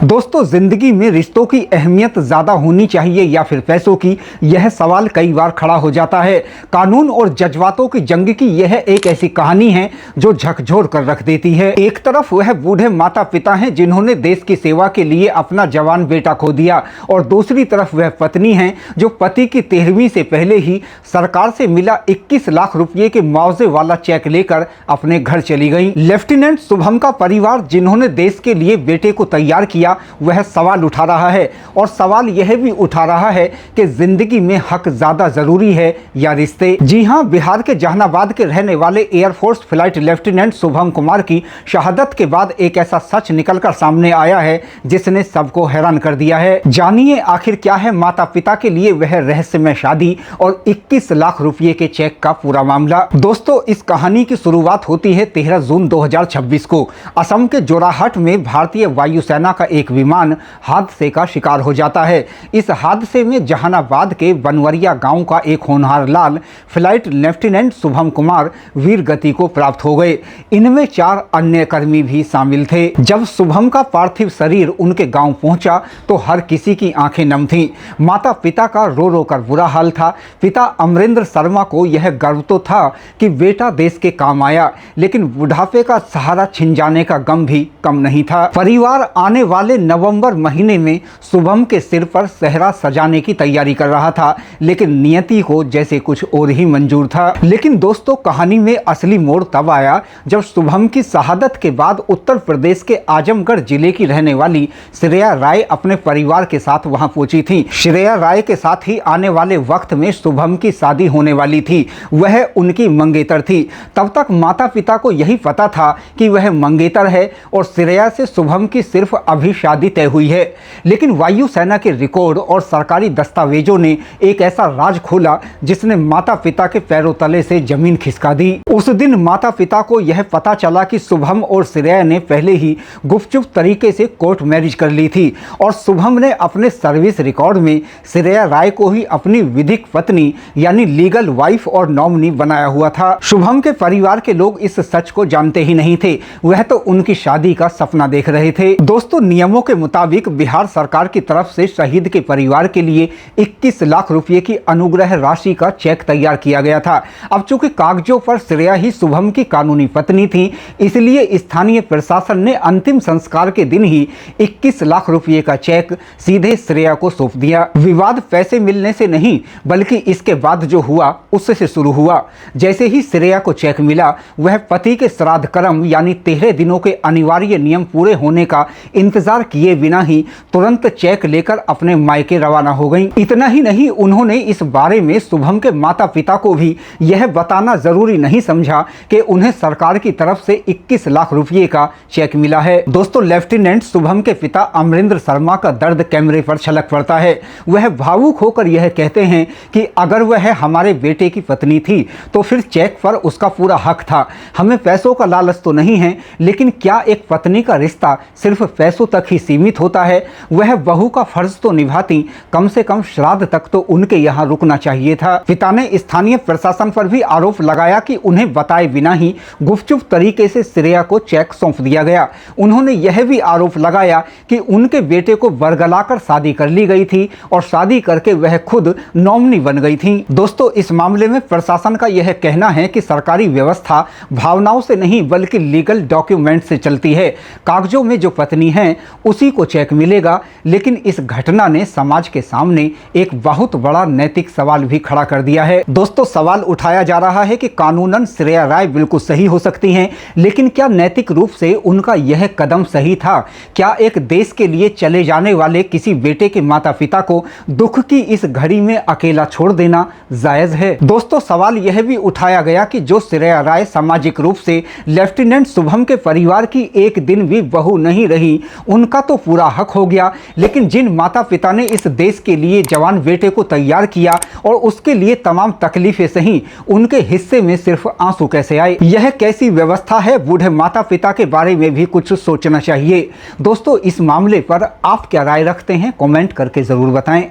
दोस्तों, जिंदगी में रिश्तों की अहमियत ज्यादा होनी चाहिए या फिर पैसों की, यह सवाल कई बार खड़ा हो जाता है। कानून और जज्बातों की जंग की यह एक ऐसी कहानी है जो झकझोर कर रख देती है। एक तरफ वह बूढ़े माता पिता हैं जिन्होंने देश की सेवा के लिए अपना जवान बेटा खो दिया, और दूसरी तरफ वह पत्नी है जो पति की 13वीं से पहले ही सरकार से मिला 21 लाख रुपये के मुआवजे वाला चेक लेकर अपने घर चली गई। लेफ्टिनेंट शुभम का परिवार जिन्होंने देश के लिए बेटे को तैयार किया, वह सवाल उठा रहा है, और सवाल यह भी उठा रहा है कि जिंदगी में हक ज्यादा जरूरी है या रिश्ते। जी हां, बिहार के जहानाबाद के रहने वाले air force flight lieutenant Shubham Kumar की शहादत के बाद एक ऐसा सच निकलकर सामने आया है जिसने सबको हैरान कर दिया है। जानिए आखिर क्या है माता पिता के लिए वह रहस्यमय शादी और 21 लाख रुपए के चेक का पूरा मामला। दोस्तों, इस कहानी की शुरुआत होती है 13 जून 2026 को। असम के जोराहट में भारतीय वायुसेना का एक विमान हादसे का शिकार हो जाता है। इस हादसे में जहानाबाद के बनवरिया गांव का एक होनहार लाल फ्लाइट लेफ्टिनेंट शुभम कुमार वीर गति को प्राप्त हो गए। इनमें 4 अन्य कर्मी भी शामिल थे। जब शुभम का पार्थिव शरीर उनके गांव पहुंचा तो हर किसी की आंखें नम थीं। माता पिता का रो रो कर बुरा हाल था। पिता अमरेंद्र शर्मा को यह गर्व तो था कि बेटा देश के काम आया, लेकिन बुढ़ापे का सहारा छिन जाने का गम भी कम नहीं था। परिवार आने वाले नवंबर महीने में शुभम के सिर पर सेहरा सजाने की तैयारी कर रहा था, लेकिन नियति को जैसे कुछ और ही मंजूर था। लेकिन दोस्तों, कहानी में असली मोड़ तब आया जब शुभम की शहादत के बाद उत्तर प्रदेश के आजमगढ़ जिले की रहने वाली श्रेया राय अपने परिवार के साथ वहां पहुंची थी। श्रेया राय के साथ ही आने वाले वक्त में शुभम की शादी होने वाली थी। वह उनकी मंगेतर थी। तब तक माता पिता को यही पता था कि वह मंगेतर है और श्रेया से शुभम की सिर्फ अभी शादी तय हुई है। लेकिन वायुसेना के रिकॉर्ड और सरकारी दस्तावेजों ने एक ऐसा राज खोला जिसने माता पिता के पैरों तले से जमीन खिसका दी। उस दिन माता पिता को यह पता चला कि शुभम और श्रेया ने पहले ही गुपचुप तरीके से कोर्ट मैरिज कर ली थी, और शुभम ने अपने सर्विस रिकॉर्ड में श्रेया राय को ही अपनी विधिक पत्नी यानी लीगल वाइफ और नॉमिनी बनाया हुआ था। शुभम के परिवार के लोग इस सच को जानते ही नहीं थे। वह तो उनकी शादी का सपना देख रहे थे। दोस्तों, नियमों के मुताबिक बिहार सरकार की तरफ से शहीद के परिवार के लिए 21 लाख रुपए की अनुग्रह राशि का चेक तैयार किया गया था। अब चूंकि कागजों पर श्रेया ही शुभम की कानूनी पत्नी थी, इसलिए स्थानीय प्रशासन ने अंतिम संस्कार के दिन ही 21 लाख रुपए का चेक सीधे श्रेया को सौंप दिया। विवाद पैसे मिलने से नहीं, बल्कि इसके बाद जो हुआ उससे शुरू हुआ। जैसे ही श्रेया को चेक मिला, वह पति के श्राद्ध कर्म यानी 13 दिनों के अनिवार्य नियम पूरे होने का इंतजार किए बिना ही तुरंत चेक लेकर अपने मायके रवाना हो गईं। इतना ही नहीं, उन्होंने इस बारे में शुभम के माता पिता को भी यह बताना जरूरी नहीं समझा कि उन्हें सरकार की तरफ से 21 लाख रुपए का चेक मिला है। दोस्तों, लेफ्टिनेंट शुभम के पिता अमरेंद्र शर्मा का दर्द कैमरे पर छलक पड़ता है। वह भावुक होकर यह कहते हैं कि अगर वह हमारे बेटे की पत्नी थी तो फिर चेक पर उसका पूरा हक था। हमें पैसों का लालच तो नहीं है, लेकिन क्या एक पत्नी का रिश्ता सिर्फ पैसों तक ही सीमित होता है? वह बहू का फर्ज तो निभाती, कम से कम श्राद्ध तक तो उनके यहाँ रुकना चाहिए था। पिता ने स्थानीय प्रशासन पर भी आरोप लगाया कि उन्हें बताए बिना ही गुपचुप तरीके से श्रेया को चेक सौंप दिया गया। उन्होंने यह भी आरोप लगाया कि उनके बेटे को बरगलाकर शादी कर ली गई थी और शादी करके वह खुद नॉमिनी बन गई थी। दोस्तों, इस मामले में प्रशासन का यह कहना है कि सरकारी व्यवस्था भावनाओं से नहीं बल्कि लीगल डॉक्यूमेंट से चलती है। कागजों में जो पत्नी है उसी को चेक मिलेगा। लेकिन इस घटना ने समाज के सामने एक बहुत बड़ा नैतिक सवाल भी खड़ा कर दिया है। दोस्तों, सवाल उठाया जा रहा है कि कानूनन श्रेया राय बिल्कुल सही हो सकती हैं, लेकिन क्या नैतिक रूप से उनका यह कदम सही था? क्या एक देश के लिए चले जाने वाले किसी बेटे के माता पिता को दुख की इस घड़ी में अकेला छोड़ देना जायज है? दोस्तों, सवाल यह भी उठाया गया कि जो श्रेया राय सामाजिक रूप से लेफ्टिनेंट शुभम के परिवार की एक दिन भी बहू नहीं रही, उनका तो पूरा हक हो गया, लेकिन जिन माता पिता ने इस देश के लिए जवान बेटे को तैयार किया और उसके लिए तमाम तकलीफें सही, उनके हिस्से में सिर्फ आंसू कैसे आए? यह कैसी व्यवस्था है? बूढ़े माता पिता के बारे में भी कुछ सोचना चाहिए। दोस्तों, इस मामले पर आप क्या राय रखते हैं? कमेंट करके जरूर बताएं।